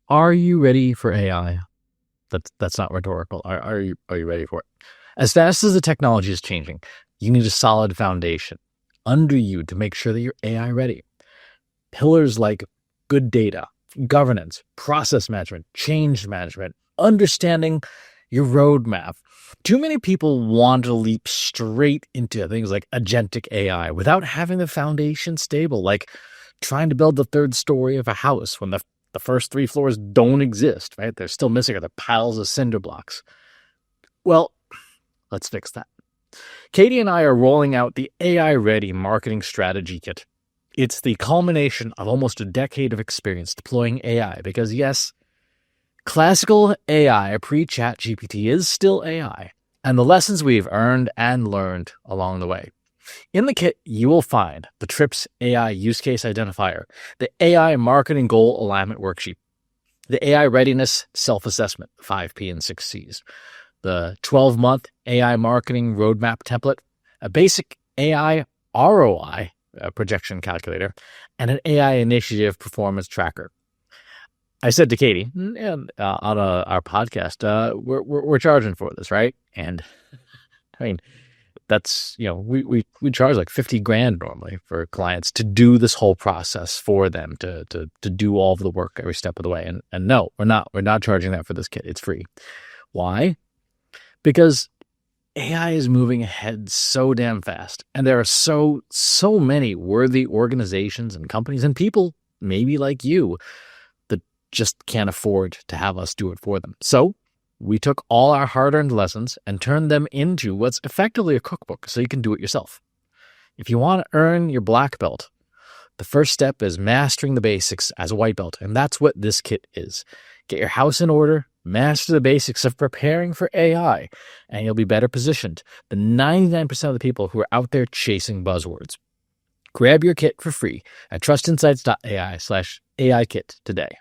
Are you ready for AI? That's not rhetorical. Are you ready for it? As fast as the technology is changing, you need a solid foundation under you to make sure that you're AI ready. Pillars like good data, governance, process management, change management, understanding your roadmap. Too many people want to leap straight into things like agentic AI without having the foundation stable, like trying to build the third story of a house when the first 3 floors don't exist, right? They're still missing are the piles of cinder blocks. Well, let's fix that. Katie and I are rolling out the AI-ready marketing strategy kit. It's the culmination of almost a decade of experience deploying AI because, yes, classical AI pre-ChatGPT is still AI, and the lessons we've earned and learned along the way. In the kit, you will find the TRIPS AI Use Case Identifier, the AI Marketing Goal Alignment Worksheet, the AI Readiness Self-Assessment, 5P and 6Cs, the 12-month AI Marketing Roadmap Template, a basic AI ROI projection calculator, and an AI Initiative Performance Tracker. I said to Katie on our podcast, we're charging for this, right? And I mean, that's, we charge like $50,000 normally for clients to do this whole process for them, to do all of the work every step of the way. And no, we're not charging that for this kit. It's free. Why? Because AI is moving ahead so damn fast, and there are so many worthy organizations and companies and people, maybe like you, that just can't afford to have us do it for them. So we took all our hard-earned lessons and turned them into what's effectively a cookbook so you can do it yourself. If you want to earn your black belt, the first step is mastering the basics as a white belt, and that's what this kit is. Get your house in order, master the basics of preparing for AI, and you'll be better positioned than 99% of the people who are out there chasing buzzwords. Grab your kit for free at trustinsights.ai/AI kit today.